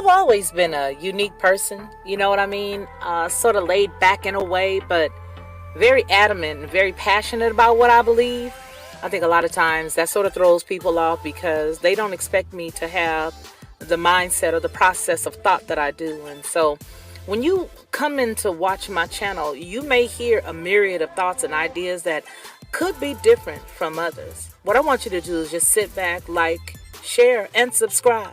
I've always been a unique person, you know what I mean? Sort of laid back in a way, but very adamant and very passionate about what I believe. I think a lot of times that sort of throws people off because they don't expect me to have the mindset or the process of thought that I do. And so when you come in to watch my channel, you may hear a myriad of thoughts and ideas that could be different from others. What I want you to do is just sit back, like, share, and subscribe.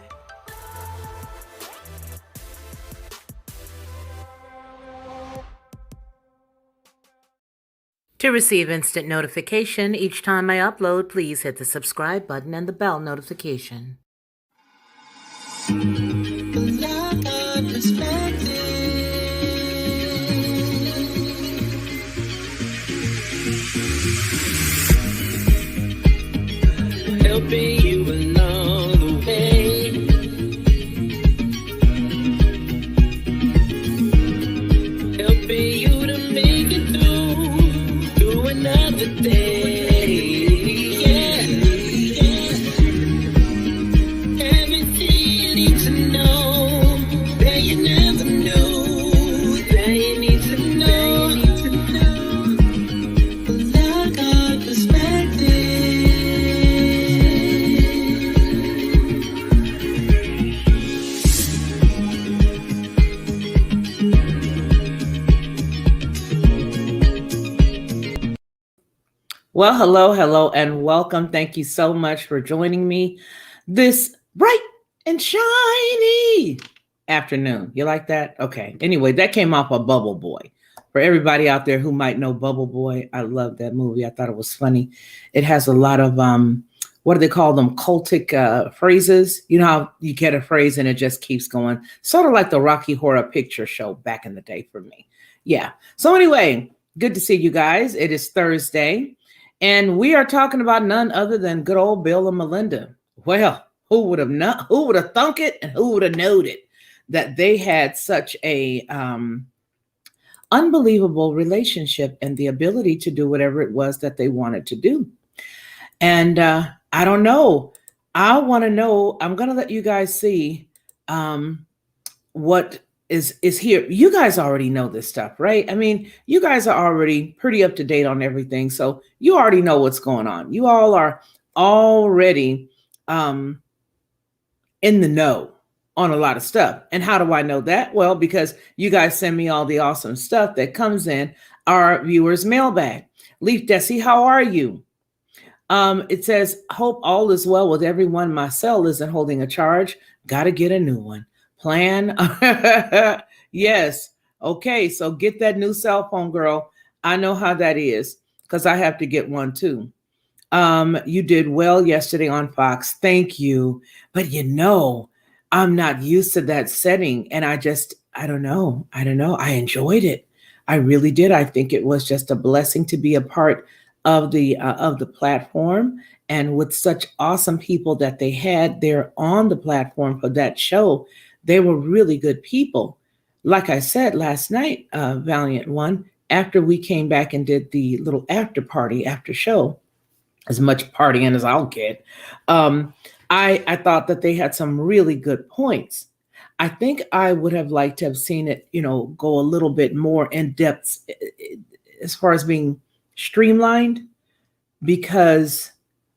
To receive instant notification each time I upload, please hit the subscribe button and the bell notification. Helping you along the way, helping you to make it through another day. Yeah, everything you need to know that you never knew, that you need to know. Well, I got perspective. Well, hello, and welcome. Thank you so much for joining me this bright and shiny afternoon. You like that? Okay. Anyway, that came off of Bubble Boy. For everybody out there who might know Bubble Boy, I love that movie. I thought it was funny. It has a lot of what do they call them? Cultic phrases. You know how you get a phrase and it just keeps going. Sort of like the Rocky Horror Picture Show back in the day for me. Yeah. So anyway, good to see you guys. It is Thursday. And we are talking about none other than good old Bill and Melinda. Well, who would have thunk it, and who would have noted that they had such a unbelievable relationship and the ability to do whatever it was that they wanted to do. And I don't know. I want to know. I'm going to let you guys see what is here. You guys already know this stuff, right? I mean, you guys are already pretty up to date on everything. So you already know what's going on. You all are already in the know on a lot of stuff. And how do I know that? Well, because you guys send me all the awesome stuff that comes in our viewers mailbag. Leaf Desi, how are you? It says, hope all is well with everyone. My cell isn't holding a charge. Got to get a new one. Plan. Yes. Okay. So get that new cell phone, girl. I know how that is because I have to get one too. You did well yesterday on Fox. Thank you. But I'm not used to that setting. And I don't know. I enjoyed it. I really did. I think it was just a blessing to be a part of the platform, and with such awesome people that they had there on the platform for that show. They were really good people. Like I said last night, Valiant One, after we came back and did the little after party, after show, as much partying as I'll get, I thought that they had some really good points. I think I would have liked to have seen it, go a little bit more in depth as far as being streamlined, because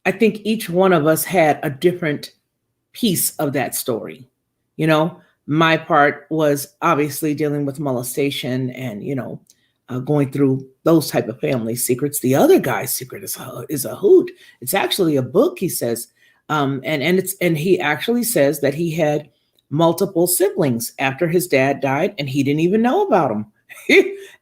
I think each one of us had a different piece of that story. My part was obviously dealing with molestation and, going through those type of family secrets. The other guy's secret is a hoot. It's actually a book, he says. And he actually says that he had multiple siblings after his dad died, and he didn't even know about them.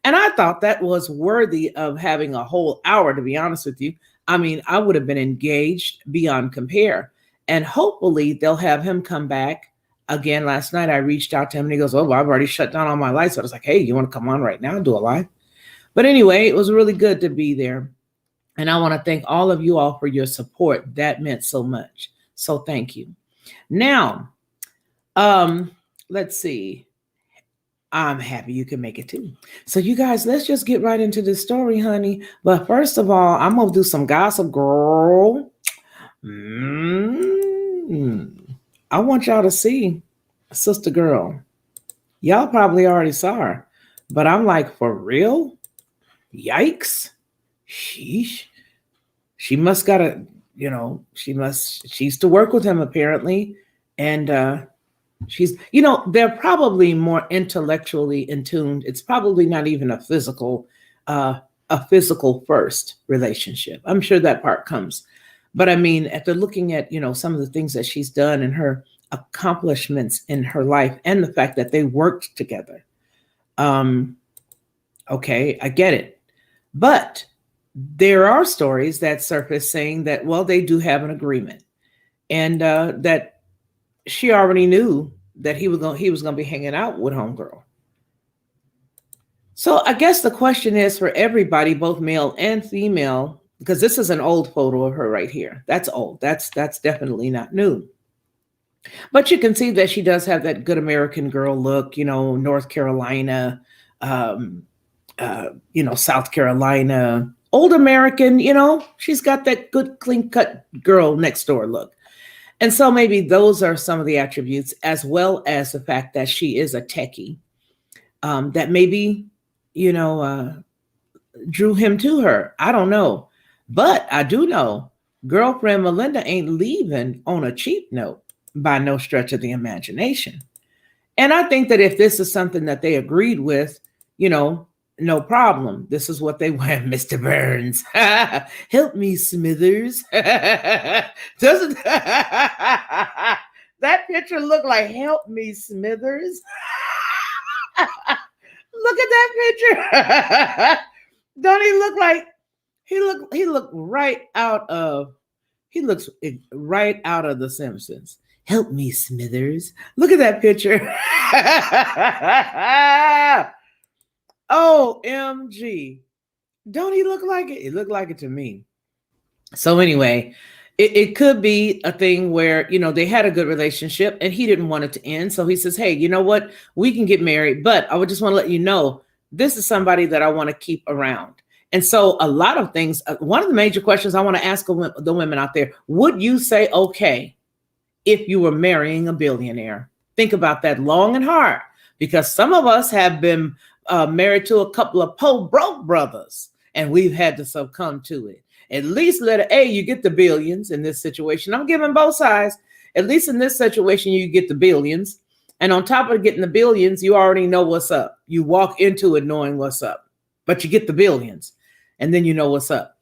And I thought that was worthy of having a whole hour, to be honest with you. I mean, I would have been engaged beyond compare. And hopefully they'll have him come back again. Last night I reached out to him and he goes, oh, well, I've already shut down all my lights. So I was like, hey, you want to come on right now and do a live? But anyway, it was really good to be there. And I want to thank all of you all for your support. That meant so much. So thank you. Now, let's see. I'm happy you can make it too. So you guys, let's just get right into the story, honey. But first of all, I'm going to do some gossip, girl. I want y'all to see Sister girl, y'all probably already saw her, but I'm like, for real? Yikes. Sheesh. She must got a, she used to work with him apparently. And they're probably more intellectually in tuned. It's probably not even uh, a physical first relationship. I'm sure that part comes. But I mean, after looking at, some of the things that she's done and her accomplishments in her life and the fact that they worked together, um, okay, I get it. But there are stories that surface saying that, well, they do have an agreement, and that she already knew that he was going to be hanging out with homegirl. So I guess the question is for everybody, both male and female, because this is an old photo of her right here. That's old. That's definitely not new. But you can see that she does have that good American girl look, North Carolina, um, South Carolina, old American, she's got that good clean cut girl next door look. And so maybe those are some of the attributes, as well as the fact that she is a techie, that maybe, you know, uh, drew him to her. I don't know. But I do know girlfriend Melinda ain't leaving on a cheap note by no stretch of the imagination. And I think that if this is something that they agreed with, you know, no problem. This is what they want, Mr. Burns. Help me, Smithers. Doesn't that picture look like help me, Smithers? Look at that picture. Don't he look like he looks right out of The Simpsons. Help me, Smithers. Look at that picture. OMG. Don't he look like it? It looked like it to me. So anyway, it could be a thing where, they had a good relationship and he didn't want it to end. So he says, hey, you know what? We can get married, but I would just want to let you know, this is somebody that I want to keep around. And so a lot of things, one of the major questions I want to ask the women out there, would you say, okay, if you were marrying a billionaire? Think about that long and hard, because some of us have been married to a couple of broke brothers and we've had to succumb to it. At least letter A, you get the billions in this situation. I'm giving both sides. At least in this situation, you get the billions. And on top of getting the billions, you already know what's up. You walk into it knowing what's up, but you get the billions and then you know what's up,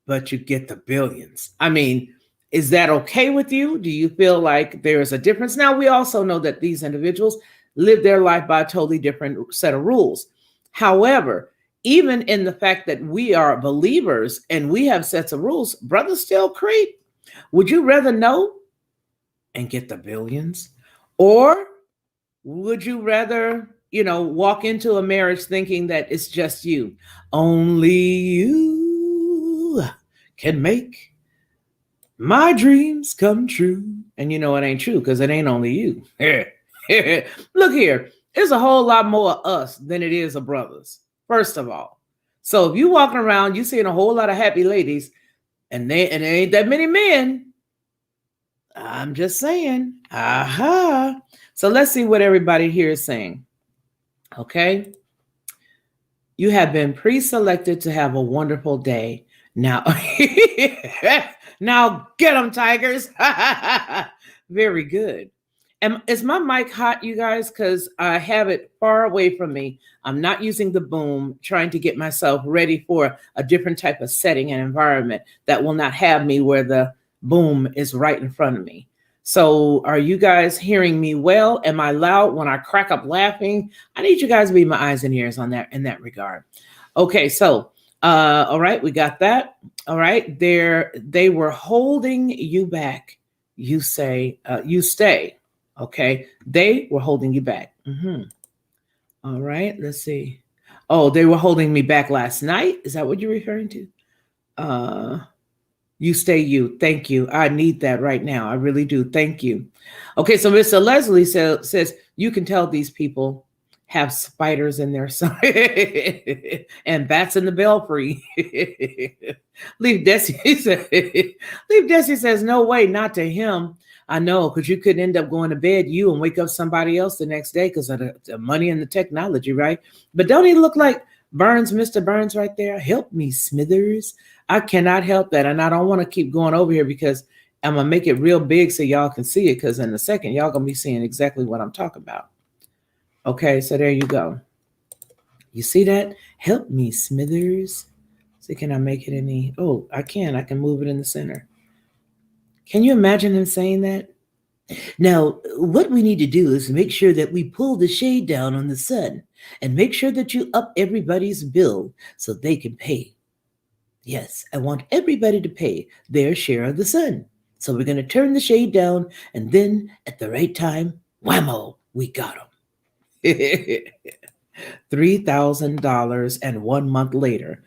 but you get the billions. I mean, is that okay with you? Do you feel like there's a difference? Now, we also know that these individuals live their life by a totally different set of rules. However, even in the fact that we are believers and we have sets of rules, brothers still creep. Would you rather know and get the billions? Or would you rather, walk into a marriage thinking that it's just you? Only you can make my dreams come true. And it ain't true because it ain't only you. Look here, there's a whole lot more of us than it is of brothers, first of all. So if you walking around, you seeing a whole lot of happy ladies, and there ain't that many men. I'm just saying. Aha. So let's see what everybody here is saying. Okay. You have been pre-selected to have a wonderful day. Now, now get them, tigers. Very good. Is my mic hot, you guys? Because I have it far away from me. I'm not using the boom, trying to get myself ready for a different type of setting and environment that will not have me where the boom is right in front of me. So are you guys hearing me well? Am I loud when I crack up laughing? I need you guys to be my eyes and ears on that in that regard. Okay, so all right, we got that. All right, they were holding you back. You say you stay. Okay, they were holding you back. All right, let's see. Oh, they were holding me back last night. Is that what you're referring to? You stay you. Thank you. I need that right now. I really do. Thank you. Okay, so Mr. Leslie says you can tell these people have spiders in their side and bats in the belfry. Leave Desi says no way, not to him. I know, because you could end up going to bed, you, and wake up somebody else the next day because of the money and the technology, right? But don't he look like Burns, Mr. Burns, right there? Help me, Smithers. I cannot help that. And I don't want to keep going over here because I'm going to make it real big so y'all can see it. Because in a second, y'all going to be seeing exactly what I'm talking about. Okay, so there you go. You see that? Help me, Smithers. See, can I make it any? Oh, I can. I can move it in the center. Can you imagine him saying that? Now, what we need to do is make sure that we pull the shade down on the sun and make sure that you up everybody's bill so they can pay. Yes, I want everybody to pay their share of the sun. So we're going to turn the shade down, and then at the right time, whammo, we got them. $3,000 and 1 month later.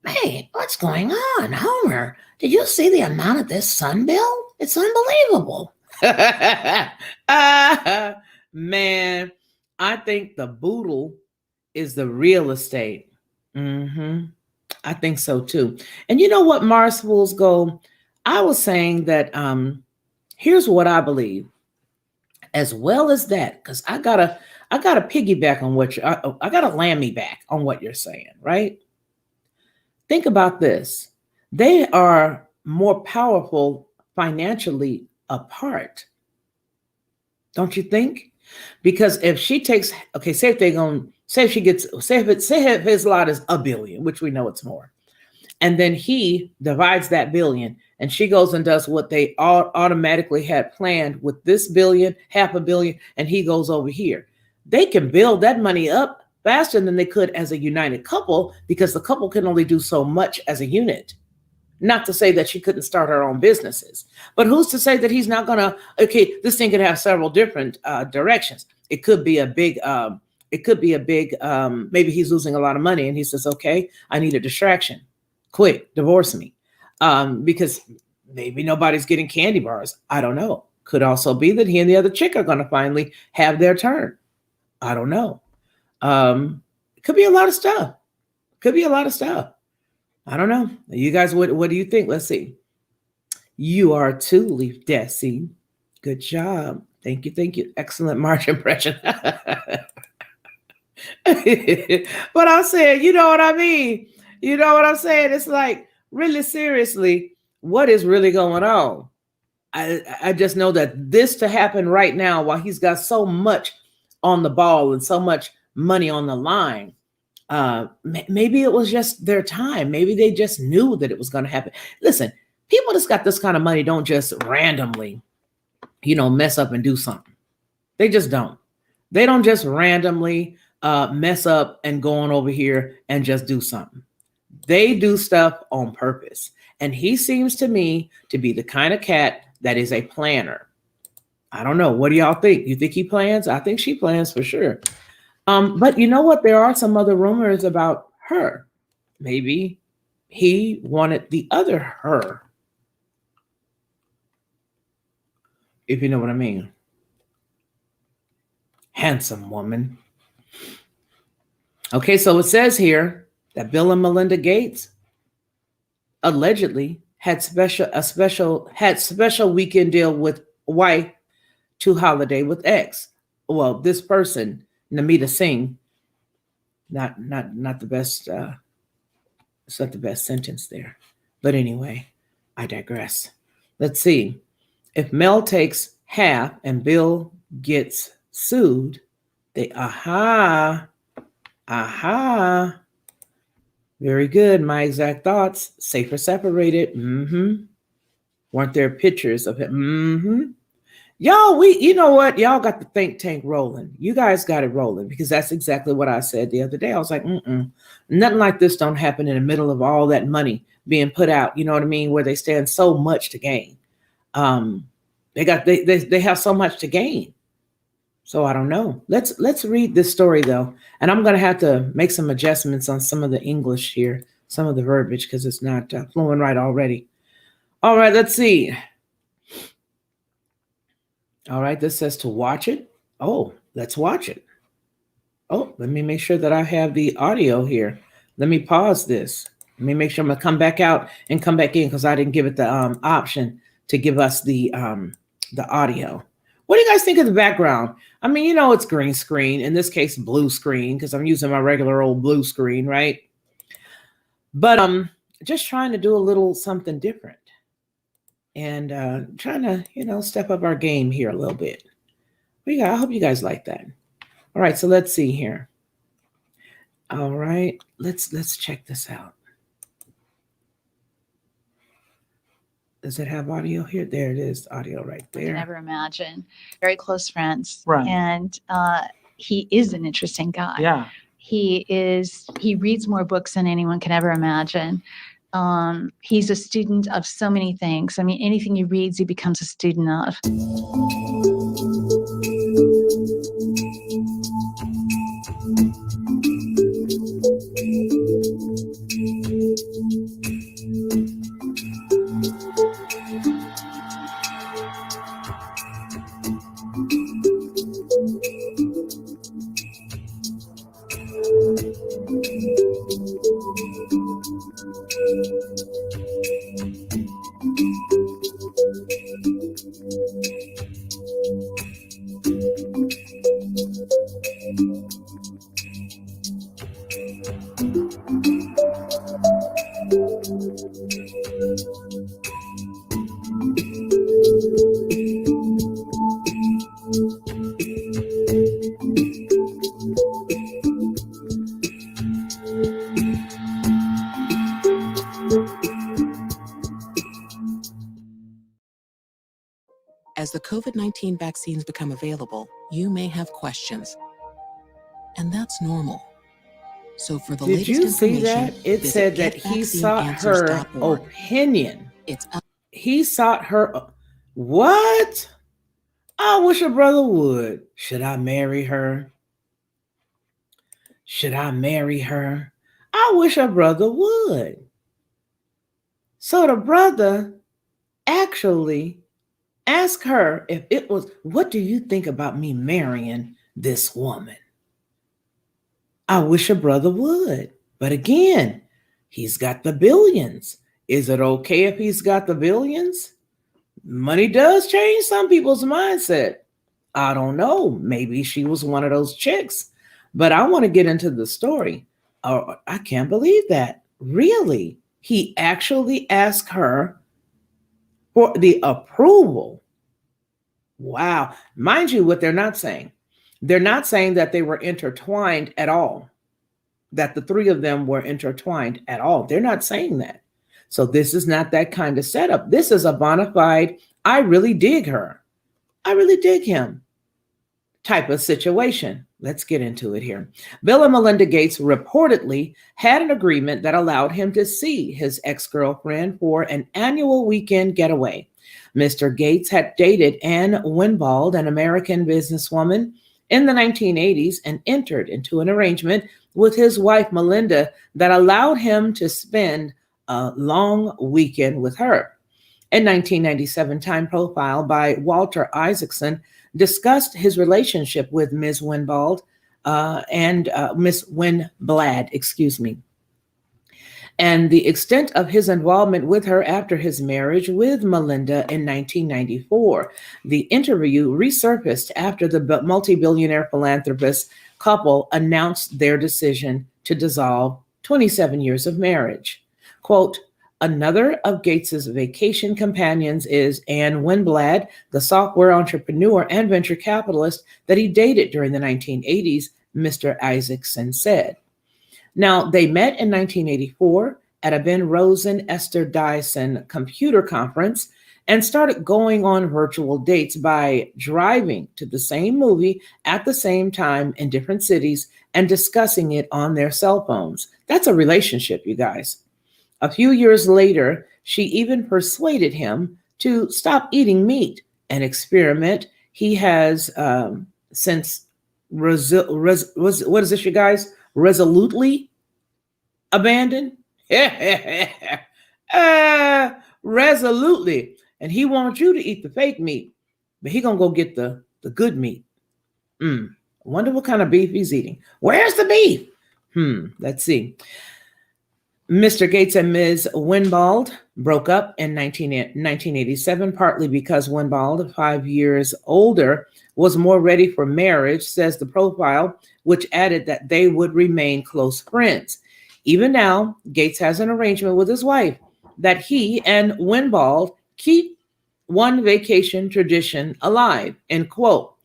Hey, what's going on, Homer? Did you see the amount of this sun bill? It's unbelievable. Man, I think the boodle is the real estate. I think so too. And you know what, Mars Fools go? I was saying that here's what I believe. As well as that, because I gotta piggyback on what I gotta land me back on what you're saying, right? Think about this. They are more powerful financially apart. Don't you think? Because if she takes, okay, say if they're going, say if she gets, say if his lot is $1 billion, which we know it's more, and then he divides that billion, and she goes and does what they all automatically had planned with this billion, $500 million, and he goes over here. They can build that money up faster than they could as a united couple because the couple can only do so much as a unit. Not to say that she couldn't start her own businesses, but who's to say that he's not going to, okay, this thing could have several different directions. It could be a big, maybe he's losing a lot of money and he says, okay, I need a distraction. Quick, divorce me. Because maybe nobody's getting candy bars. I don't know. Could also be that he and the other chick are going to finally have their turn. I don't know. It could be a lot of stuff. Could be a lot of stuff. I don't know. You guys, what do you think? Let's see. You are too, Leaf Desi. Good job. Thank you. Thank you. Excellent March impression. But I'm saying, you know what I mean? You know what I'm saying? It's like, really seriously, what is really going on? I just know that this to happen right now while he's got so much on the ball and so much money on the line. Maybe it was just their time. Maybe they just knew that it was going to happen. Listen, people that's got this kind of money don't just randomly, mess up and do something. They just don't. They don't just randomly mess up and go on over here and just do something. They do stuff on purpose. And he seems to me to be the kind of cat that is a planner. I don't know. What do y'all think? You think he plans? I think she plans for sure. But you know what? There are some other rumors about her. Maybe he wanted the other her. If you know what I mean. Handsome woman. Okay, so it says here that Bill and Melinda Gates allegedly had special weekend deal with wife to holiday with ex. Well, this person, Namita Singh, not the best. It's not the best sentence there, but anyway, I digress. Let's see. If Mel takes half and Bill gets sued, aha. Very good. My exact thoughts. Safer separated. Weren't there pictures of him? Y'all, you know what? Y'all got the think tank rolling. You guys got it rolling because that's exactly what I said the other day. I was like, nothing like this don't happen in the middle of all that money being put out. You know what I mean? Where they stand so much to gain. They have so much to gain. So I don't know. Let's read this story though. And I'm going to have to make some adjustments on some of the English here, some of the verbiage, because it's not flowing right already. All right, let's see. All right, this says to watch it. Oh, let's watch it. Oh, let me make sure that I have the audio here. Let me pause this. Let me make sure I'm going to come back out and come back in because I didn't give it the option to give us the audio. What do you guys think of the background? I mean, it's green screen, in this case, blue screen, because I'm using my regular old blue screen, right? But just trying to do a little something different and trying to, step up our game here a little bit. I hope you guys like that. All right, so let's see here. All right, let's check this out. Does it have audio here? There it is, audio right there. I can never imagine. Very close friends. Right. And he is an interesting guy. Yeah. He reads more books than anyone can ever imagine. He's a student of so many things. I mean, anything he reads, he becomes a student of. As the COVID-19 vaccines become available, you may have questions. And that's normal. So for the Did latest you see information, that? It visit said that he sought her getvaccineanswers.org. opinion. It's up. He sought her. What? I wish a brother would. Should I marry her? Should I marry her? I wish a brother would. So the brother actually asked her if it was, what do you think about me marrying this woman? I wish a brother would. But again, he's got the billions. Is it okay if he's got the billions? Money does change some people's mindset. I don't know. Maybe she was one of those chicks. But I want to get into the story. Oh, I can't believe that. Really? He actually asked her for the approval. Wow. Mind you, what they're not saying. They're not saying that they were intertwined at all, that the three of them were intertwined at all. They're not saying that. So this is not that kind of setup. This is a bona fide, I really dig her, I really dig him type of situation. Let's get into it here. Bill and Melinda Gates reportedly had an agreement that allowed him to see his ex-girlfriend for an annual weekend getaway. Mr. Gates had dated Anne Winbald, an American businesswoman, in the 1980s and entered into an arrangement with his wife, Melinda, that allowed him to spend a long weekend with her. In 1997, Time Profile by Walter Isaacson discussed his relationship with Ms. Winbald and Miss Winblad, and the extent of his involvement with her after his marriage with Melinda in 1994. The interview resurfaced after the multi-billionaire philanthropist couple announced their decision to dissolve 27 years of marriage. Quote, another of Gates's vacation companions is Anne Winblad, the software entrepreneur and venture capitalist that he dated during the 1980s, Mr. Isaacson said. Now, they met in 1984 at a Ben Rosen Esther Dyson computer conference and started going on virtual dates by driving to the same movie at the same time in different cities and discussing it on their cell phones. That's a relationship, you guys. A few years later, she even persuaded him to stop eating meat, an experiment he has since, what is this, you guys? Resolutely abandoned? Resolutely. And he wants you to eat the fake meat, but he gonna go get the good meat. I wonder what kind of beef he's eating. Where's the beef? Let's see. Mr. Gates and Ms. Winbald broke up in 1987, partly because Winbald, 5 years older, was more ready for marriage, says the profile, which added that they would remain close friends. Even now, Gates has an arrangement with his wife that he and Winbald keep one vacation tradition alive, end quote.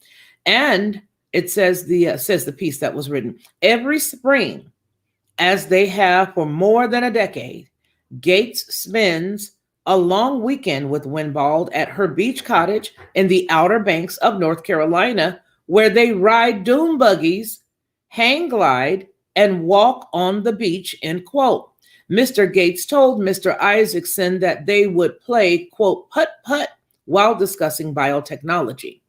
And it says the piece that was written, every spring, as they have for more than a decade, Gates spends a long weekend with Winbald at her beach cottage in the Outer Banks of North Carolina, where they ride dune buggies, hang glide, and walk on the beach, end quote. Mr. Gates told Mr. Isaacson that they would play, quote, putt-putt while discussing biotechnology.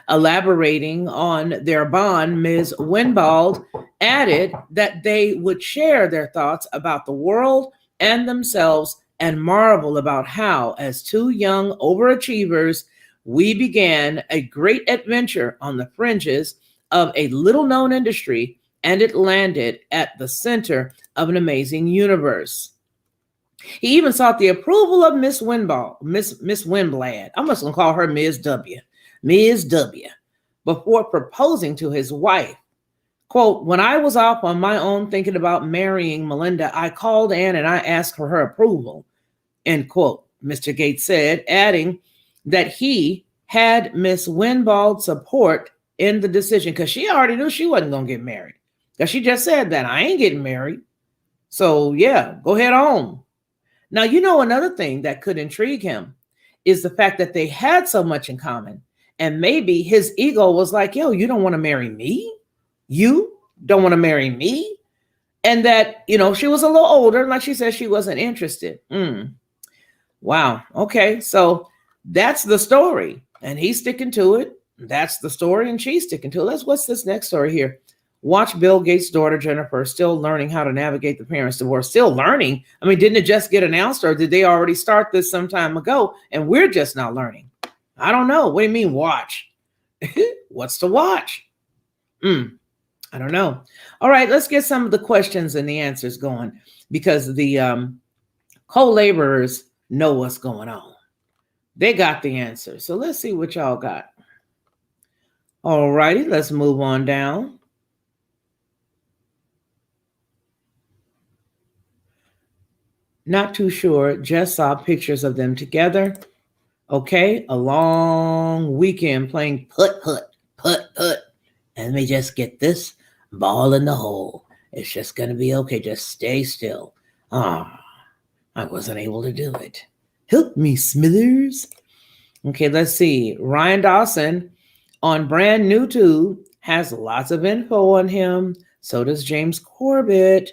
Elaborating on their bond, Ms. Winbald added that they would share their thoughts about the world and themselves and marvel about how, as two young overachievers, we began a great adventure on the fringes of a little-known industry, and it landed at the center of an amazing universe. He even sought the approval of Miss Winbald, Miss Winblad. I'm just gonna call her Ms. W. Ms. W. Before proposing to his wife. Quote, when I was off on my own thinking about marrying Melinda, I called Anne and I asked for her approval, end quote, Mr. Gates said, adding that he had Miss Winbald's support in the decision because she already knew she wasn't going to get married. Because she just said that, I ain't getting married. So yeah, go ahead on. Now, you know, another thing that could intrigue him is the fact that they had so much in common. And maybe his ego was like, yo, you don't want to marry me? You don't want to marry me? And that, you know, she was a little older. Like she said, she wasn't interested. Wow. Okay. So that's the story. And he's sticking to it. That's the story. And she's sticking to it. What's this next story here? Watch Bill Gates' daughter, Jennifer, still learning how to navigate the parents' divorce. Still learning. I mean, didn't it just get announced, or did they already start this some time ago and we're just not learning? I don't know. What do you mean watch? What's to watch? I don't know. All right, let's get some of the questions and the answers going because the co-laborers know what's going on. They got the answer. So let's see what y'all got. All righty, let's move on down. Not too sure. Just saw pictures of them together. Okay, a long weekend playing putt-putt. And let me just get this ball in the hole. It's just going to be okay. Just stay still. I wasn't able to do it. Help me, Smithers. Okay, let's see. Ryan Dawson on Brand New Tube has lots of info on him. So does James Corbett.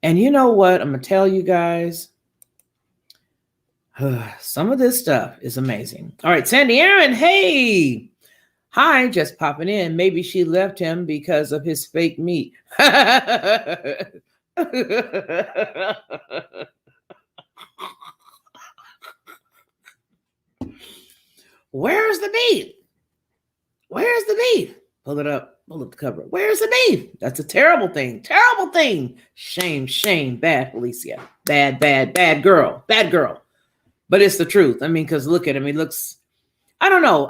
And you know what? I'm going to tell you guys. Some of this stuff is amazing. All right, Sandy Aaron, hey. Hi, just popping in. Maybe she left him because of his fake meat. Where's the beef? Where's the beef? Pull it up. Pull up the cover. Where's the beef? That's a terrible thing. Terrible thing. Shame, shame. Bad, Felicia. Bad, bad, bad girl. Bad girl. But it's the truth. I mean, because look at him. He looks, I don't know.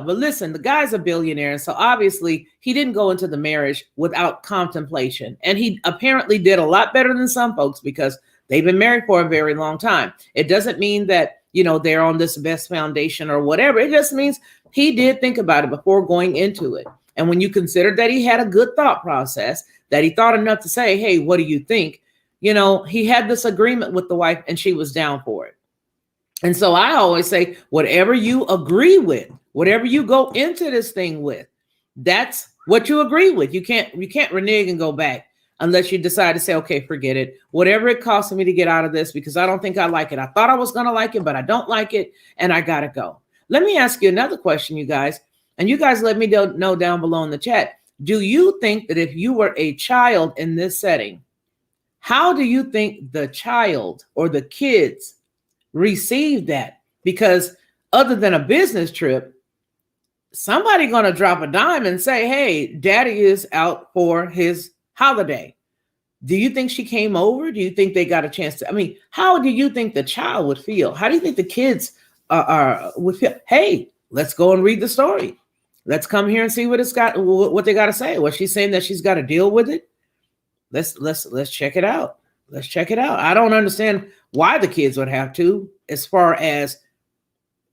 But listen, the guy's a billionaire. And so obviously he didn't go into the marriage without contemplation. And he apparently did a lot better than some folks because they've been married for a very long time. It doesn't mean that, you know, they're on this best foundation or whatever. It just means he did think about it before going into it. And when you consider that he had a good thought process, that he thought enough to say, hey, what do you think? You know, he had this agreement with the wife and she was down for it. And so I always say, whatever you agree with, whatever you go into this thing with, that's what you agree with. You can't renege and go back unless you decide to say, okay, forget it. Whatever it costs me to get out of this, because I don't think I like it. I thought I was going to like it, but I don't like it. And I got to go. Let me ask you another question, you guys. And you guys let me know down below in the chat. Do you think that if you were a child in this setting, how do you think the child or the kids receive that? Because other than a business trip, somebody gonna drop a dime and say, hey, daddy is out for his holiday. Do you think she came over? Do you think they got a chance to? I mean, how do you think the child would feel? How do you think the kids would feel? Hey, let's go and read the story. Let's come here and see what they got to say. Was she saying that she's got to deal with it? Let's check it out. Let's check it out. I don't understand why the kids would have to, as far as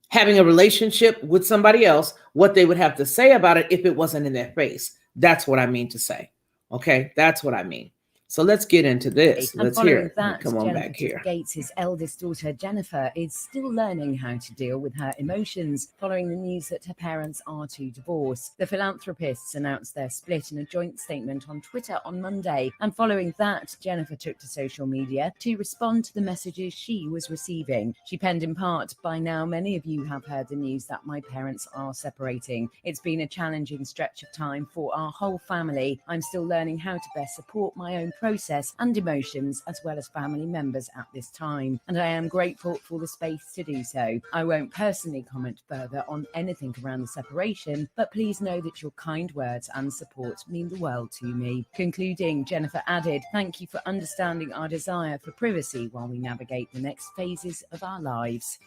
having a relationship with somebody else, what they would have to say about it if it wasn't in their face. That's what I mean to say. Okay, that's what I mean. So let's get into this. And Let's hear following it. that, Come on Jennifer back here. Gates' eldest daughter, Jennifer, is still learning how to deal with her emotions following the news that her parents are to divorce. The philanthropists announced their split in a joint statement on Twitter on Monday. And following that, Jennifer took to social media to respond to the messages she was receiving. She penned in part, "By now, many of you have heard the news that my parents are separating. It's been a challenging stretch of time for our whole family. I'm still learning how to best support my own process and emotions as well as family members at this time, and I am grateful for the space to do so. I won't personally comment further on anything around the separation, but please know that your kind words and support mean the world to me." Concluding, Jennifer added, "Thank you for understanding our desire for privacy while we navigate the next phases of our lives."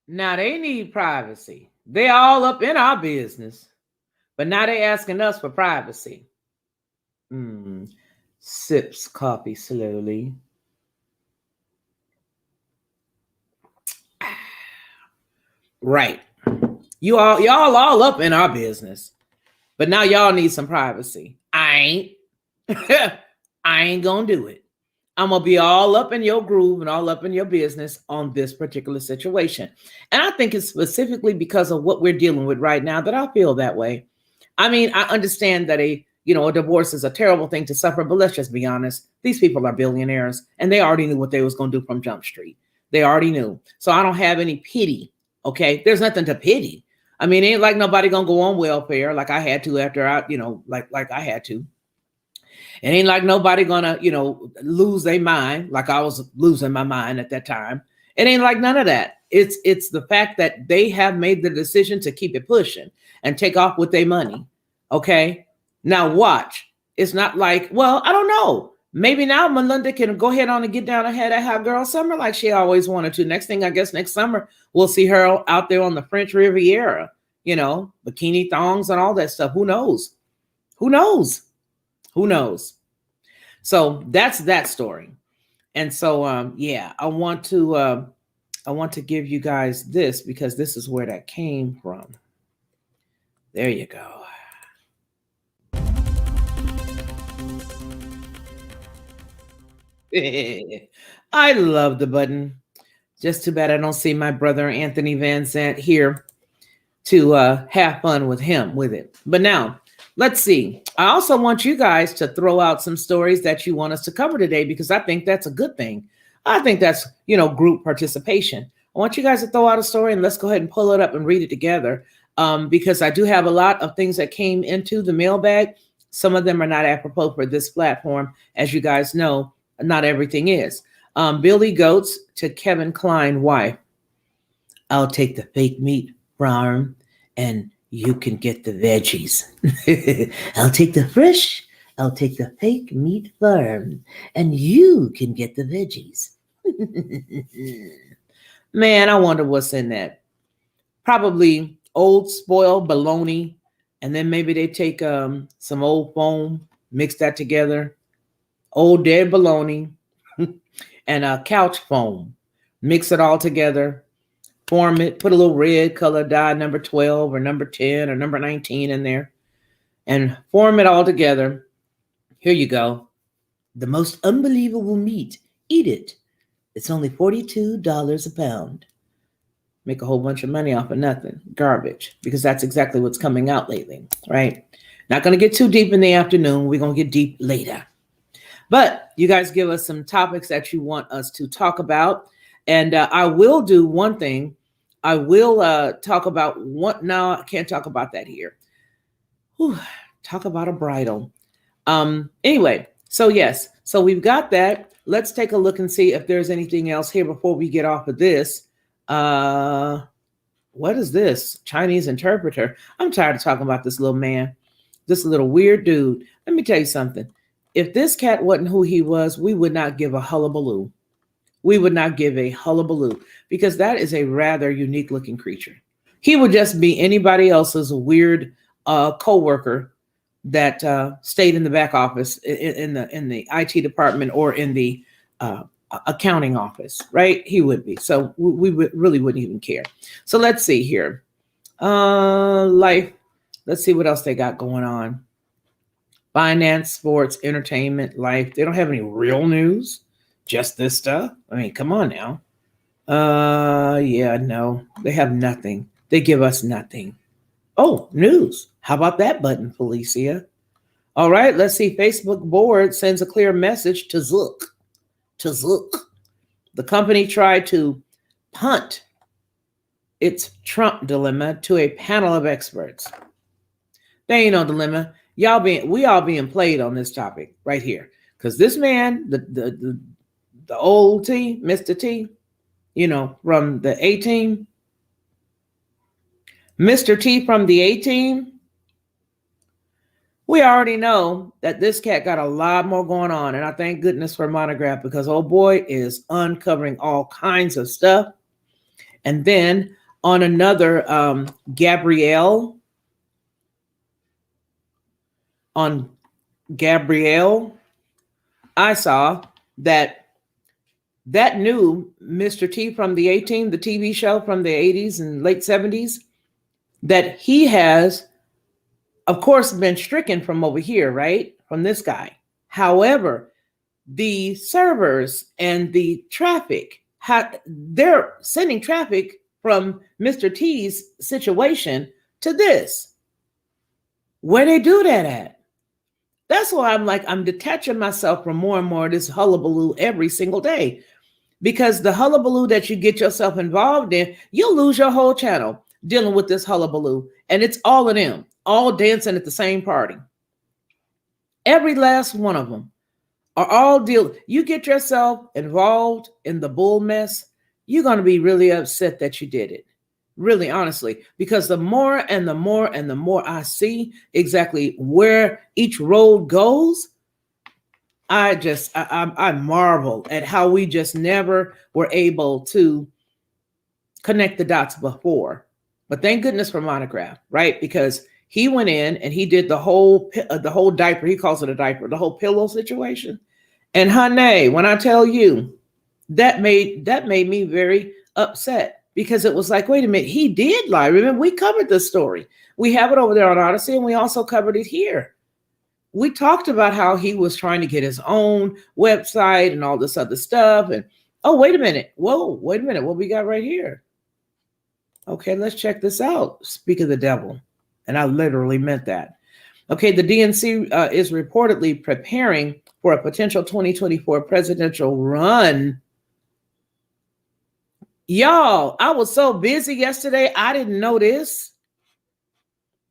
Now they need privacy. They all up in our business. But now they asking us for privacy. Sips coffee slowly. Right. Y'all all up in our business. But now y'all need some privacy. I ain't gonna do it. I'm gonna be all up in your groove and all up in your business on this particular situation. And I think it's specifically because of what we're dealing with right now that I feel that way. I mean, I understand that a divorce is a terrible thing to suffer, but let's just be honest. These people are billionaires and they already knew what they was going to do from Jump Street. They already knew. So I don't have any pity. Okay. There's nothing to pity. I mean, it ain't like nobody going to go on welfare like I had to after like I had to. It ain't like nobody going to, lose their mind like I was losing my mind at that time. It ain't like none of that. It's the fact that they have made the decision to keep it pushing and take off with their money. Okay. Now watch. It's not like, well, I don't know. Maybe now Melinda can go ahead on and get down ahead at Hot Girl Summer like she always wanted to. Next thing, I guess next summer, we'll see her out there on the French Riviera, bikini thongs and all that stuff. Who knows? Who knows? Who knows? So that's that story. And so, I want to give you guys this because this is where that came from. There you go. I love the button. Just too bad I don't see my brother Anthony Van Zant here to have fun with him with it. But now, let's see. I also want you guys to throw out some stories that you want us to cover today because I think that's a good thing. I think that's, group participation. I want you guys to throw out a story and let's go ahead and pull it up and read it together because I do have a lot of things that came into the mailbag. Some of them are not apropos for this platform. As you guys know, not everything is. Billy Goats to Kevin Kline wife. I'll take the fake meat farm and you can get the veggies. I'll take the fresh. I'll take the fake meat farm and you can get the veggies. Man, I wonder what's in that. Probably old spoiled bologna. And then maybe they take some old foam, mix that together. Old dead bologna and couch foam. Mix it all together. Form it. Put a little red color dye, number 12 or number 10 or number 19 in there. And form it all together. Here you go. The most unbelievable meat. Eat it. It's only $42 a pound. Make a whole bunch of money off of nothing. Garbage. Because that's exactly what's coming out lately. Right? Not going to get too deep in the afternoon. We're going to get deep later. But you guys give us some topics that you want us to talk about. And I will do one thing. I will talk about what. No, I can't talk about that here. Whew, talk about a bridal. Anyway, so yes. So we've got that. Let's take a look and see if there's anything else here before we get off of this. What is this? Chinese interpreter. I'm tired of talking about this little man. this little weird dude. Let me tell you something. If this cat wasn't who he was, we would not give a hullabaloo. We would not give a hullabaloo because that is a rather unique looking creature. He would just be anybody else's weird co-worker that stayed in the back office in the IT department or in the accounting office, right? He would be. So really wouldn't even care. So let's see here. Life. Let's see what else they got going on. Finance, sports, entertainment, life. They don't have any real news. Just this stuff. I mean, come on now. Yeah, no, they have nothing. They give us nothing. Oh, news. How about that button, Felicia? All right, let's see. Facebook board sends a clear message to Zuck. The company tried to punt its Trump dilemma to a panel of experts. There ain't no dilemma. We all being played on this topic right here. Because this man, the old T, Mr. T, from the A team, Mr. T from the A team, we already know that this cat got a lot more going on. And I thank goodness for Monograph because old boy is uncovering all kinds of stuff. And then on another Gabrielle, I saw that new Mr. T from the A-Team, the TV show from the 80s and late 70s, that he has, of course, been stricken from over here, right? From this guy. However, the servers and the traffic, they're sending traffic from Mr. T's situation to this. Where they do that at? That's why I'm detaching myself from more and more of this hullabaloo every single day. Because the hullabaloo that you get yourself involved in, you'll lose your whole channel dealing with this hullabaloo. And it's all of them, all dancing at the same party. Every last one of them are all you get yourself involved in the bull mess, you're going to be really upset that you did it. Really, honestly, because the more and the more and the more I see exactly where each road goes, I marvel at how we just never were able to connect the dots before. But thank goodness for Monograph, right? Because he went in and he did the whole diaper. He calls it a diaper, the whole pillow situation. And honey, when I tell you, that made me very upset. Because it was like, wait a minute, he did lie. Remember, we covered this story. We have it over there on Odyssey, and we also covered it here. We talked about how he was trying to get his own website and all this other stuff. And, oh, wait a minute. Whoa, wait a minute. What we got right here? Okay, let's check this out. Speak of the devil. And I literally meant that. Okay, the DNC is reportedly preparing for a potential 2024 presidential run. Y'all, I was so busy yesterday, I didn't know this.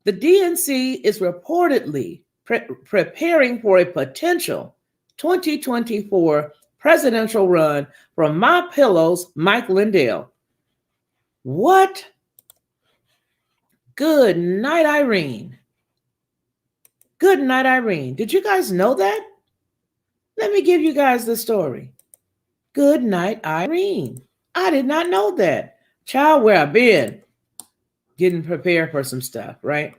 The DNC is reportedly preparing for a potential 2024 presidential run from My Pillow's Mike Lindell. What? Good night, Irene. Good night, Irene. Did you guys know that? Let me give you guys the story. Good night, Irene. I did not know that. Child, where I've been getting prepared for some stuff, right?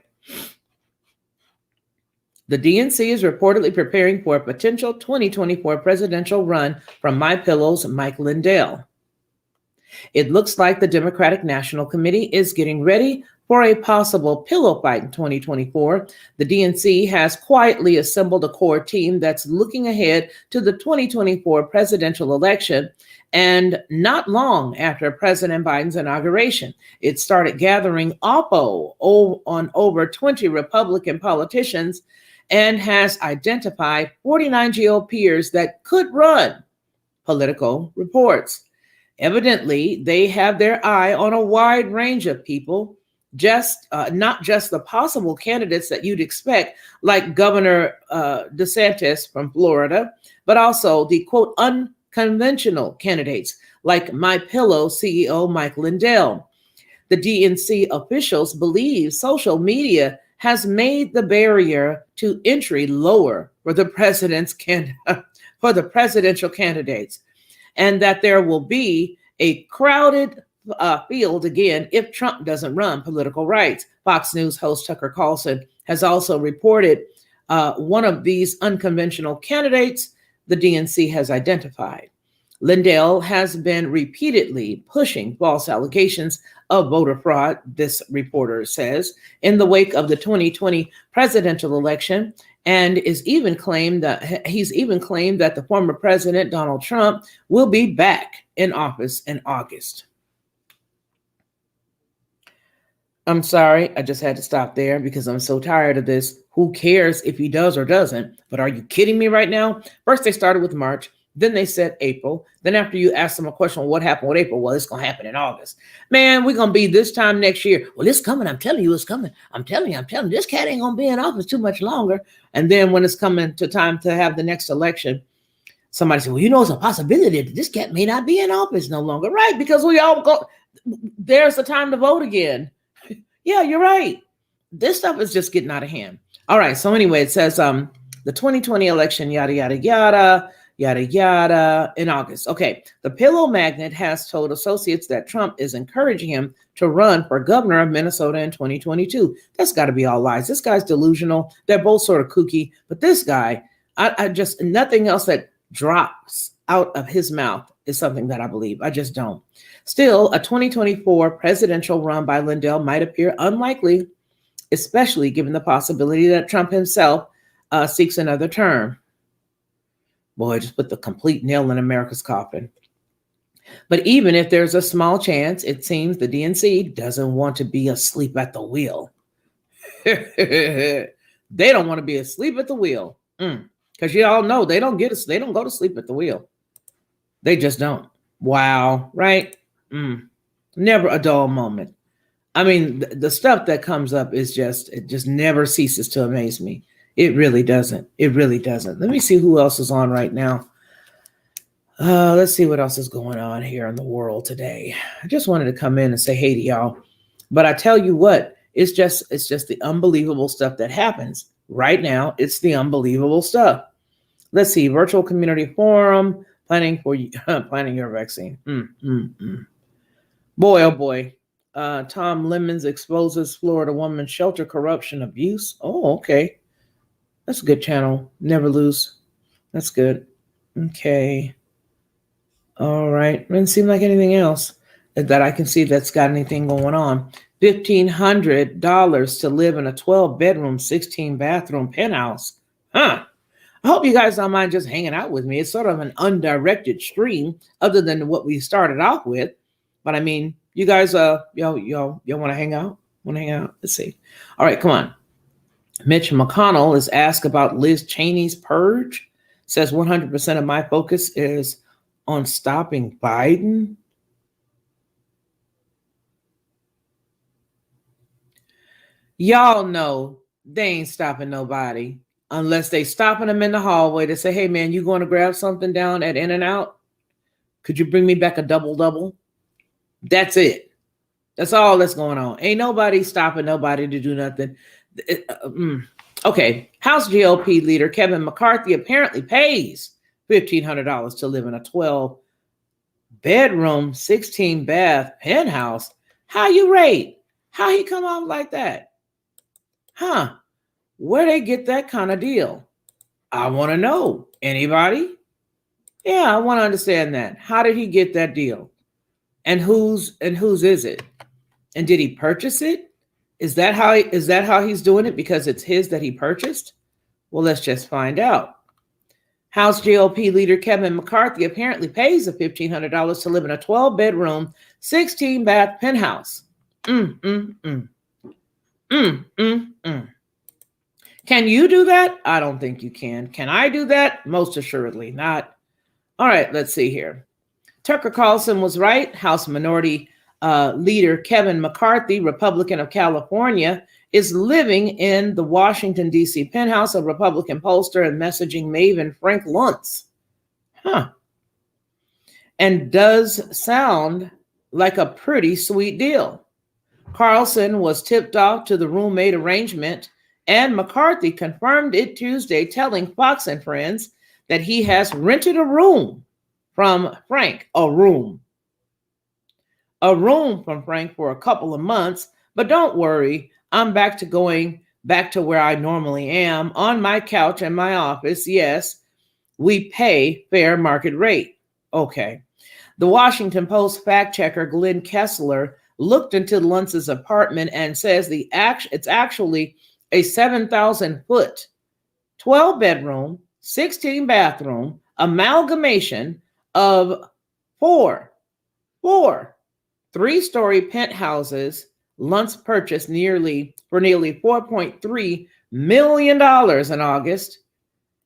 The DNC is reportedly preparing for a potential 2024 presidential run from My Pillow's Mike Lindell. It looks like the Democratic National Committee is getting ready for a possible pillow fight in 2024. The DNC has quietly assembled a core team that's looking ahead to the 2024 presidential election. And not long after President Biden's inauguration, it started gathering oppo on over 20 Republican politicians and has identified 49 GOPers that could run, Politico reports. Evidently, they have their eye on a wide range of people, not just the possible candidates that you'd expect, like Governor DeSantis from Florida, but also the, quote, unconventional candidates like My Pillow CEO Mike Lindell. The DNC officials believe social media has made the barrier to entry lower for the for the presidential candidates, and that there will be a crowded field again if Trump doesn't run. Political rights. Fox News host Tucker Carlson has also reported one of these unconventional candidates the DNC has identified. Lindell has been repeatedly pushing false allegations of voter fraud, this reporter says, in the wake of the 2020 presidential election, and he's even claimed that the former president Donald Trump will be back in office in August. I'm sorry, I just had to stop there because I'm so tired of this. Who cares if he does or doesn't? But are you kidding me right now? First, they started with March. Then they said April. Then after you ask them a question, well, what happened with April? Well, it's going to happen in August. Man, we're going to be this time next year. Well, it's coming. I'm telling you, it's coming. I'm telling you, this cat ain't going to be in office too much longer. And then when it's coming to time to have the next election, somebody said, well, it's a possibility that this cat may not be in office no longer. Right, because we all go, there's the time to vote again. Yeah, you're right. This stuff is just getting out of hand. All right, so anyway, it says the 2020 election, yada, yada, yada. Yada, yada, in August. Okay, the pillow magnet has told associates that Trump is encouraging him to run for governor of Minnesota in 2022. That's got to be all lies. This guy's delusional. They're both sort of kooky, but this guy, I just, nothing else that drops out of his mouth is something that I believe. I just don't. Still, a 2024 presidential run by Lindell might appear unlikely, especially given the possibility that Trump himself seeks another term. Boy, just put the complete nail in America's coffin. But even if there's a small chance, it seems the DNC doesn't want to be asleep at the wheel. They don't want to be asleep at the wheel. Because you all know they don't go to sleep at the wheel. They just don't. Wow, right? Never a dull moment. I mean, the stuff that comes up it just never ceases to amaze me. It really doesn't. It really doesn't. Let me see who else is on right now. Let's see what else is going on here in the world today. I just wanted to come in and say hey to y'all. But I tell you what, it's just the unbelievable stuff that happens right now. It's the unbelievable stuff. Let's see. Virtual community forum, planning your vaccine. Boy, oh boy. Tom Lemons exposes Florida woman shelter corruption abuse. Oh, okay. That's a good channel. Never lose. That's good. Okay. All right. Doesn't seem like anything else that I can see that's got anything going on. $1,500 to live in a 12-bedroom, 16-bathroom penthouse. Huh. I hope you guys don't mind just hanging out with me. It's sort of an undirected stream other than what we started off with. But I mean, you guys, y'all want to hang out? Want to hang out? Let's see. All right, come on. Mitch McConnell is asked about Liz Cheney's purge. Says 100% of my focus is on stopping Biden. Y'all know they ain't stopping nobody unless they stopping them in the hallway to say, hey, man, you going to grab something down at In-N-Out? Could you bring me back a double-double? That's it. That's all that's going on. Ain't nobody stopping nobody to do nothing. Okay. House GOP leader Kevin McCarthy apparently pays $1,500 to live in a 12-bedroom, 16-bath penthouse. How you rate? How he come out like that? Huh? Where they get that kind of deal? I want to know. Anybody? Yeah, I want to understand that. How did he get that deal? And whose is it? And did he purchase it? Is that how he's doing it because it's his that he purchased? Well, let's just find out. House GOP leader Kevin McCarthy apparently pays the $1,500 to live in a 12-bedroom, 16-bath penthouse. Can you do that? I don't think you can. Can I do that? Most assuredly not. All right, let's see here. Tucker Carlson was right. House Minority Leader Kevin McCarthy, Republican of California, is living in the Washington, D.C. penthouse of Republican pollster and messaging maven Frank Luntz. And does sound like a pretty sweet deal. Carlson was tipped off to the roommate arrangement, and McCarthy confirmed it Tuesday, telling Fox and Friends that he has rented a room from Frank, a room from Frank for a couple of months. But don't worry, I'm going back to where I normally am, on my couch in my office. Yes, we pay fair market rate. Okay. The Washington Post fact checker Glenn Kessler looked into Luntz's apartment and says it's actually a 7,000 foot, 12 bedroom, 16 bathroom amalgamation of four 3-story penthouses Luntz purchased for nearly $4.3 million in August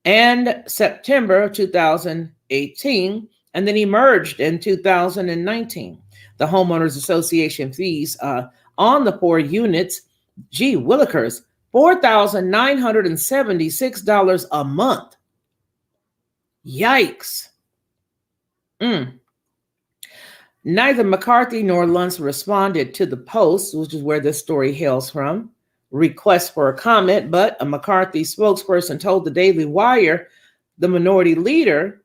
and September of 2018, and then he merged in 2019. The Homeowners Association fees on the 4 units, gee willikers, $4,976 a month. Yikes. Neither McCarthy nor Luntz responded to the Post, which is where this story hails from, request for a comment, but a McCarthy spokesperson told the Daily Wire the minority leader,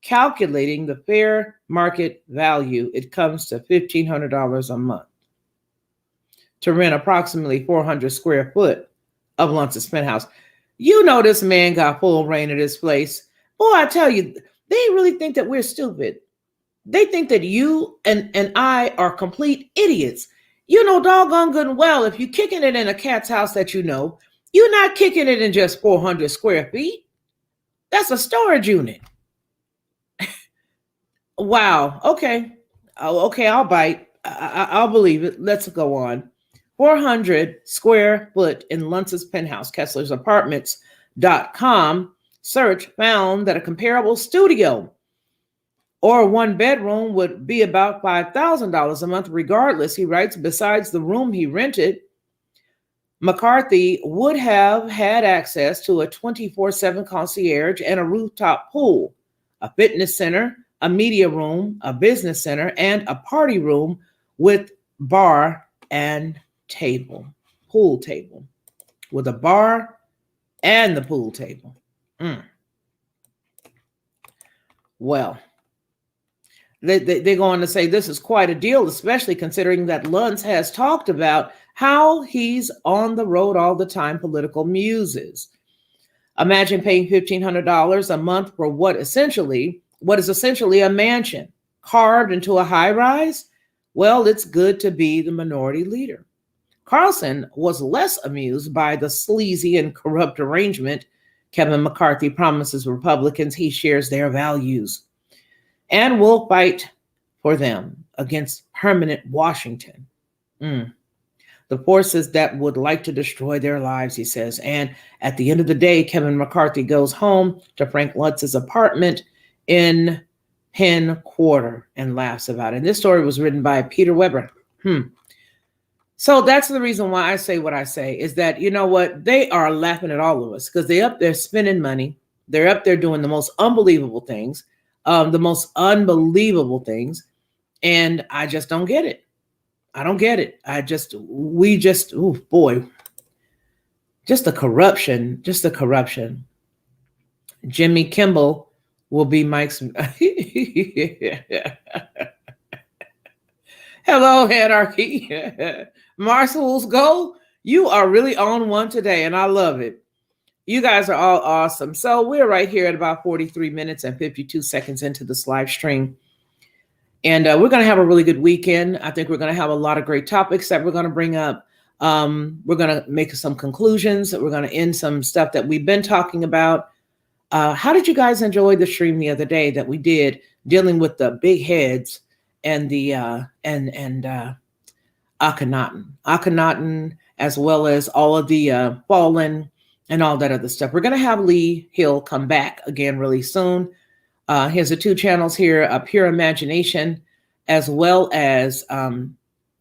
calculating the fair market value, it comes to $1,500 a month to rent approximately 400 square foot of Luntz's penthouse. You know this man got full reign of this place. Boy, I tell you, they really think that we're stupid. They think that you and I are complete idiots. You know doggone good and well, if you're kicking it in a cat's house that you know, you're not kicking it in just 400 square feet. That's a storage unit. Wow. Okay. Okay, I'll bite. I'll believe it. Let's go on. 400 square foot in Luntz's penthouse, Kessler's Apartments.com search found that a comparable studio or 1 bedroom would be about $5,000 a month. Regardless, he writes, besides the room he rented, McCarthy would have had access to a 24/7 concierge and a rooftop pool, a fitness center, a media room, a business center, and a party room with bar and pool table, with a bar and the pool table. Well, they go on to say this is quite a deal, especially considering that Luntz has talked about how he's on the road all the time, political muses. Imagine paying $1,500 a month for what is essentially a mansion carved into a high rise. Well, it's good to be the minority leader. Carlson was less amused by the sleazy and corrupt arrangement. Kevin McCarthy promises Republicans he shares their values and will fight for them against permanent Washington. The forces that would like to destroy their lives, he says. And at the end of the day, Kevin McCarthy goes home to Frank Luntz's apartment in Penn Quarter and laughs about it. And this story was written by Peter Weber. So that's the reason why I say what I say, is that, you know what, they are laughing at all of us because they're up there spending money. They're up there doing the most unbelievable things. And I just don't get it. I don't get it. Oh boy, just the corruption. Jimmy Kimball will be Mike's. Hello, Anarchy. Marshall's Go. You are really on one today, and I love it. You guys are all awesome. So we're right here at about 43 minutes and 52 seconds into this live stream. And we're going to have a really good weekend. I think we're going to have a lot of great topics that we're going to bring up. We're going to make some conclusions. We're going to end some stuff that we've been talking about. How did you guys enjoy the stream the other day that we did dealing with the big heads and the Akhenaten, as well as all of the fallen and all that other stuff? We're going to have Lee Hill come back again really soon. Here's the 2 channels here, Pure Imagination, as well as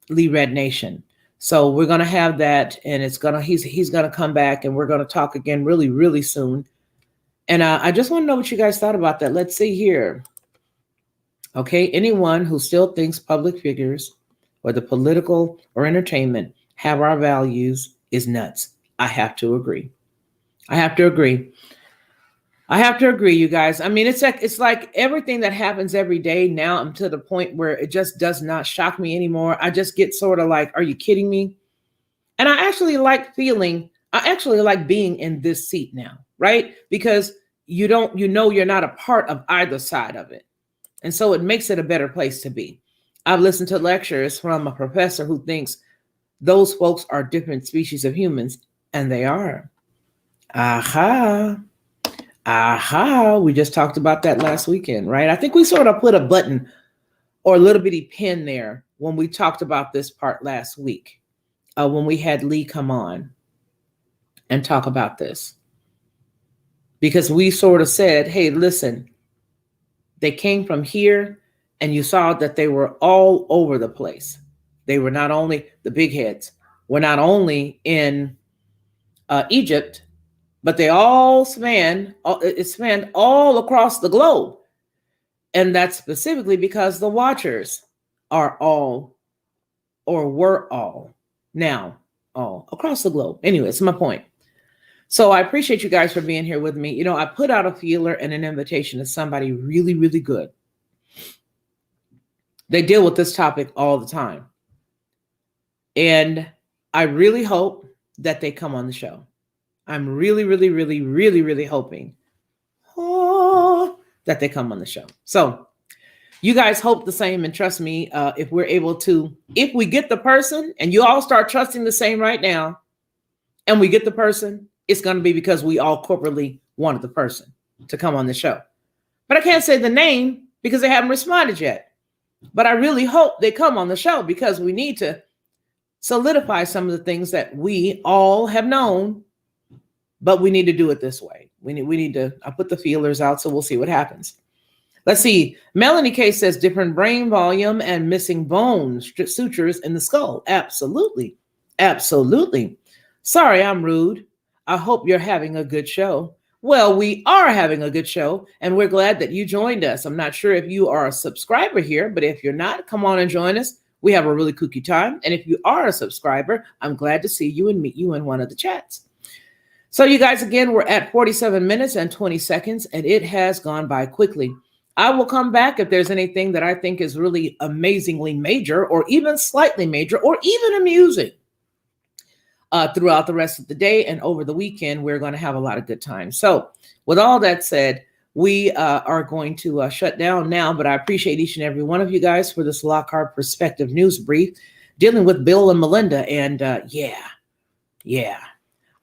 Lee Red Nation. So we're going to have that, and he's going to come back, and we're going to talk again really, really soon. And I just want to know what you guys thought about that. Let's see here. Okay, anyone who still thinks public figures whether political or entertainment, have our values is nuts. I have to agree. I have to agree. I have to agree, you guys. I mean, it's like everything that happens every day now. I'm to the point where it just does not shock me anymore. I just get sort of like, are you kidding me? And I actually like being in this seat now, right? Because you're not a part of either side of it. And so it makes it a better place to be. I've listened to lectures from a professor who thinks those folks are different species of humans, and they are. Aha. Aha. We just talked about that last weekend, right? I think we sort of put a button or a little bitty pin there when we talked about this part last week, when we had Lee come on and talk about this. Because we sort of said, hey, listen, they came from here and you saw that they were all over the place. They were not only the big heads, were not only in Egypt, but they it spanned all across the globe. And that's specifically because the watchers are all, or were all, now all across the globe. Anyway, it's my point. So I appreciate you guys for being here with me. You know, I put out a feeler and an invitation to somebody really, really good. They deal with this topic all the time. And I really hope that they come on the show. I'm really, really, really, really, really hoping that they come on the show. So you guys hope the same. And trust me, if we get the person, and you all start trusting the same right now, and we get the person, it's going to be because we all corporately wanted the person to come on the show. But I can't say the name because they haven't responded yet. But I really hope they come on the show because we need to solidify some of the things that we all have known, but we need to do it this way. I put the feelers out, so we'll see what happens. Let's see. Melanie K says different brain volume and missing bones, sutures in the skull. Absolutely. Absolutely. Sorry, I'm rude. I hope you're having a good show. Well, we are having a good show, and we're glad that you joined us. I'm not sure if you are a subscriber here, but if you're not, come on and join us. We have a really kooky time. And if you are a subscriber, I'm glad to see you and meet you in one of the chats. So you guys, again, we're at 47 minutes and 20 seconds, and it has gone by quickly. I will come back if there's anything that I think is really amazingly major or even slightly major or even amusing. Throughout the rest of the day and over the weekend, we're going to have a lot of good times. So with all that said, we are going to shut down now, but I appreciate each and every one of you guys for this Lockhart Perspective News Brief dealing with Bill and Melinda. And yeah,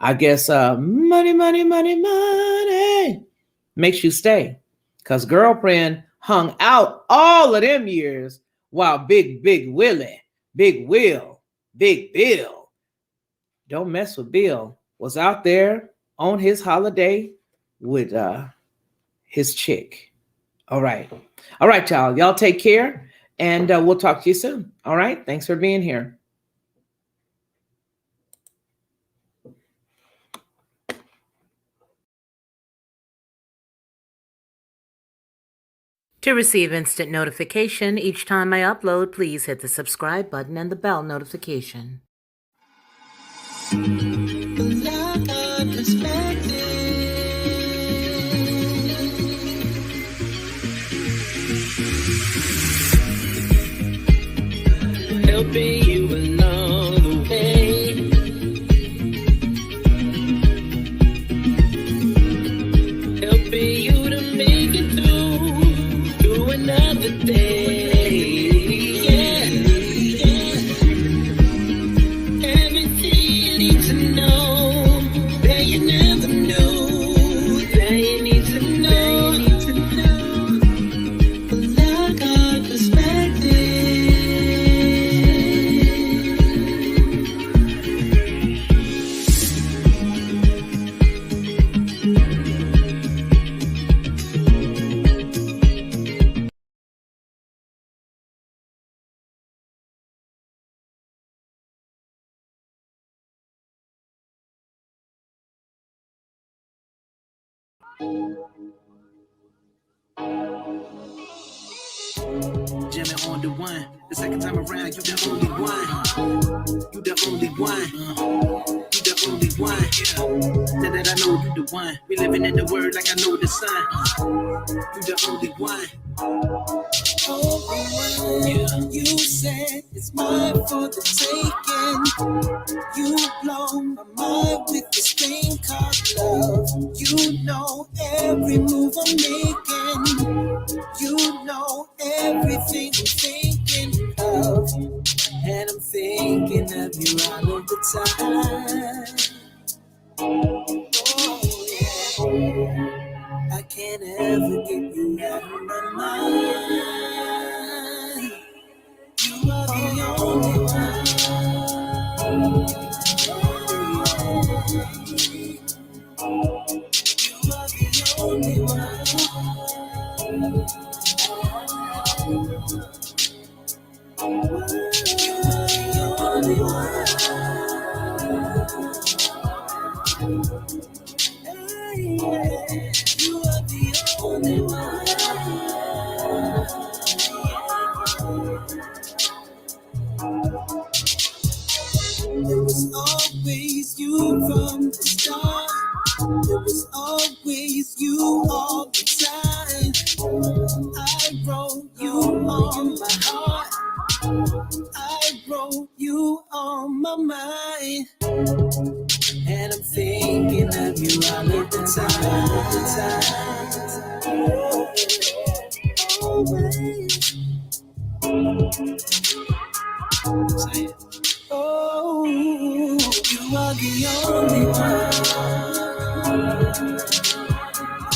I guess money makes you stay, because girlfriend hung out all of them years while Big Willie, Big Will, Big Bill, don't mess with Bill, was out there on his holiday with his chick. All right, y'all. Y'all take care, and we'll talk to you soon. All right. Thanks for being here. To receive instant notification each time I upload, please hit the subscribe button and the bell notification. Helping you along the way, helping you to make it through another day. Yeah, everything you need to know that you never knew, that you need to know. Look our perspective. Jimmy on the one. The second time around, you the only one. You the only one. You the only one. Now that I know you the one. We living in the word like I know the sun. You the only one. You said it's mine for the taking. You blow my mind with this thing called love. You know every move I'm making. You know everything I'm thinking of. And I'm thinking of you all of the time. Oh, yeah. I can't ever get you out of my mind. You are the only one. You are the only one. It was always you from the start. It was always you all the time. I wrote you on my heart. I wrote you on my mind. And I'm thinking of you all of the time. Always. Say it. Oh, you are the only one.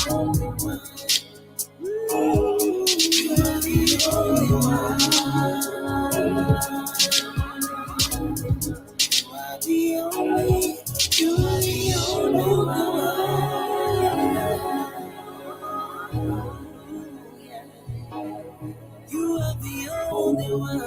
Only one. You are the only one. You are the only. You are the only one. You are the only one.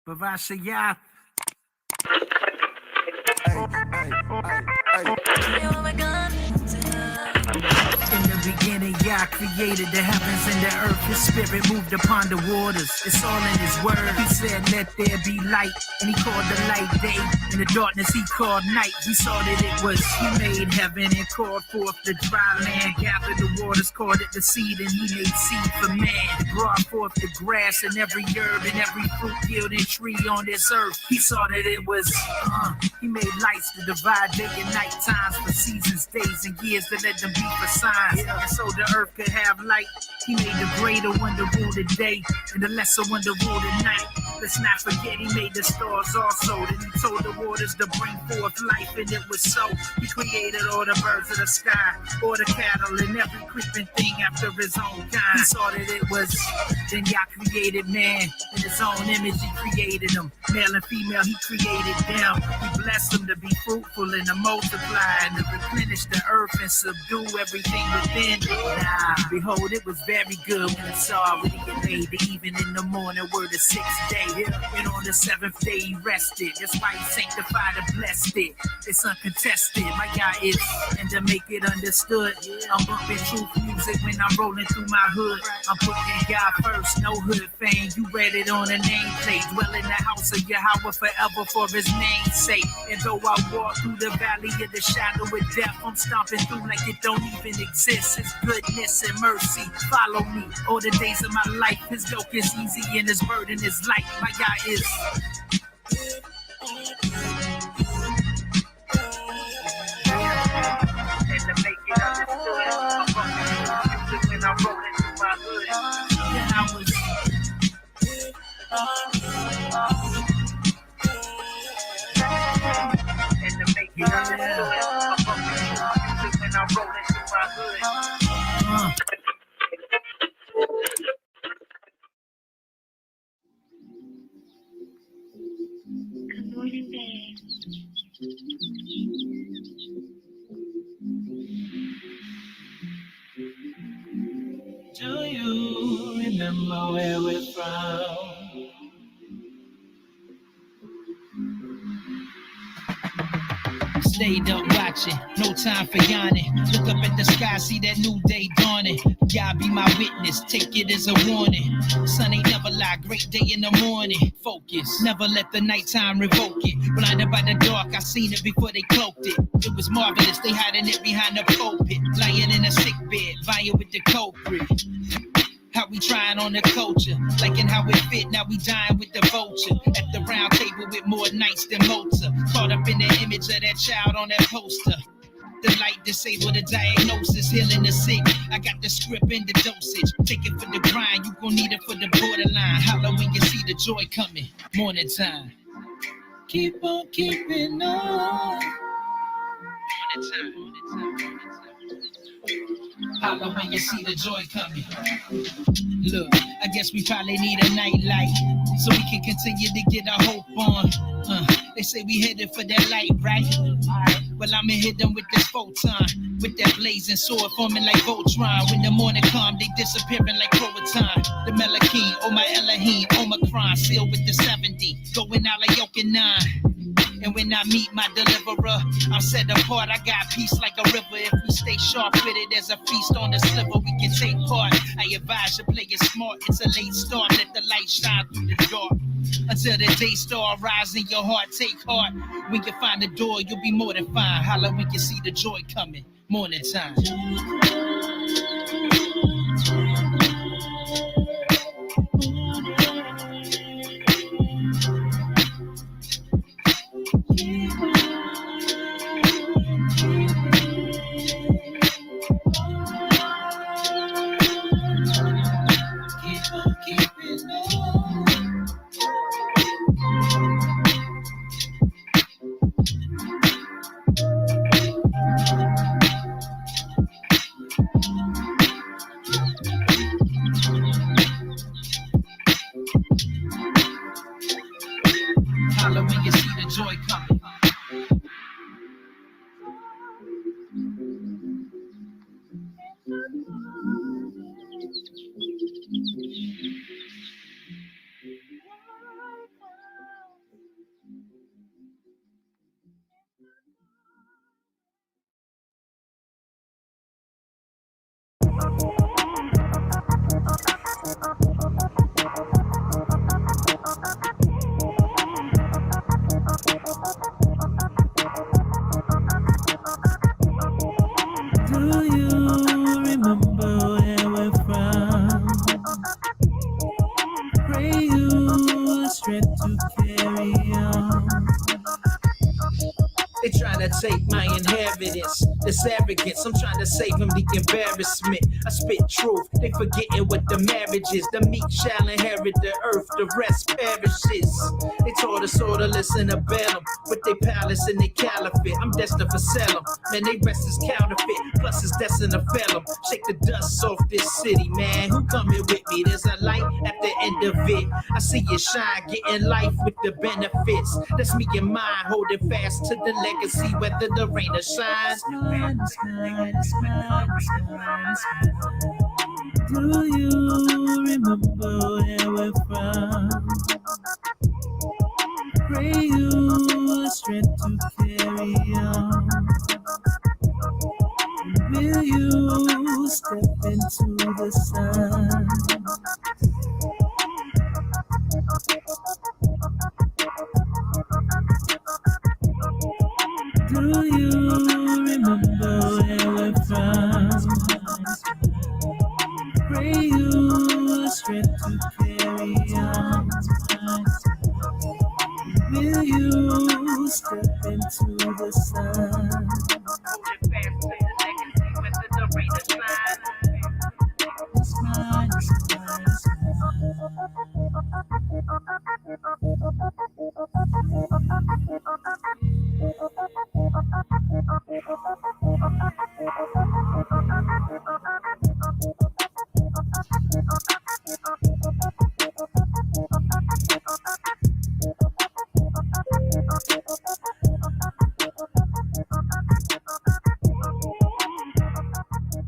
Bavashaya. In the beginning, Yah created the heavens and the earth. His spirit moved upon the waters. It's all in his word. He said, let there be light. And he called the light day. And the darkness he called night. He saw that it was. He made heaven and called forth the dry land. Gathered the waters, called it the seed. And he made seed for man. Brought forth the grass and every herb and every fruit yielding tree on this earth. He saw that it was. He made lights to divide day and night times for seasons, days, and years to let them be for signs. And so the earth could have light. He made the greater one to rule the day and the lesser one to rule the night. Let's not forget he made the stars also. Then he told the waters to bring forth life, and it was so. He created all the birds of the sky, all the cattle and every creeping thing after his own kind. He saw that it was. Then Yah created man. In his own image he created them. Male and female he created them. He blessed them to be fruitful and to multiply and to replenish the earth and subdue everything within. Behold, it was very good when he saw what he had made. The even in the morning were the sixth day. And on the seventh day he rested. That's why he sanctified and blessed it. It's uncontested. My Yah is. And to make it understood, I'm bumping truth music when I'm rolling through my hood. I'm putting God first, no hood fame. You read it on a nameplate. Dwell in the house of Yahweh forever for his name's sake. And though I walk through the valley of the shadow of death, I'm stomping through like it don't even exist. His goodness and mercy follow me all the days of my life. His yoke is easy and his burden is light. My Yah is. And to make it understood, I'm bumping music when I'm rolling through my hood. Then I was. And to make it understood, I'm bumping music when I'm rolling through my hood. Do you remember where we're from? Stayed up watching, no time for yawning. Look up at the sky, see that new day dawning. God be my witness, take it as a warning. Sun ain't never lie, great day in the morning. Focus, never let the nighttime revoke it. Blinded by the dark, I seen it before they cloaked it. It was marvelous, they hiding it behind the pulpit. Lying in a sick bed, vying with the culprit. How we trying on the culture, liking how it fit, now we dying with the vulture. At the round table with more nights than Mozart. Caught up in the image of that child on that poster. The light disable the diagnosis, healing the sick. I got the script and the dosage. Take it for the grind, you gon' need it for the borderline. Holler when you see the joy coming, morning time. Keep on keeping on. Morning time. Holler when you see the joy coming. Look, I guess we probably need a night light so we can continue to get our hope on. They say we headed for that light, right? Well, I'ma hit them with this photon, with that blazing sword forming like Voltron. When the morning come, they disappearing like Croatan. The Melakine, oh my Elohim, Omicron, sealed with the 70, going out like Yoke and 9. And when I meet my deliverer, I'm set apart. I got peace like a river. If we stay sharp with it as a feast on the sliver, we can take part. I advise you play it smart. It's a late start. Let the light shine through the dark. Until the day star rise in your heart, take heart. When you find the door, you'll be more than fine. Holla when you see the joy coming. Morning time. Holla when you see the joy coming. Do you remember where we're from? Pray you strength to carry on. They trying to take my inheritance, this arrogance. I'm trying to save them the embarrassment. I spit truth, they forgetting what the marriage is. The meek shall inherit the earth, the rest perishes. They taught us all to listen to Balaam with their palace and their caliphate. I'm destined for Salem, man, they rest is counterfeit. Plus it's destined to fail 'em. Shake the dust off this city, man. Who coming with me? There's a light at the end of it. I see you shine, getting life with the benefits. That's me and mine, holding fast to the legacy, whether the rain or shine. It's mine, it's mine, it's mine, it's mine, it's mine. Do you remember where we're from? Pray you strength to carry on. Will you step into the sun? Do you remember where we're from? Pray you strength to carry on. Will you step into the sun? It's mine, it's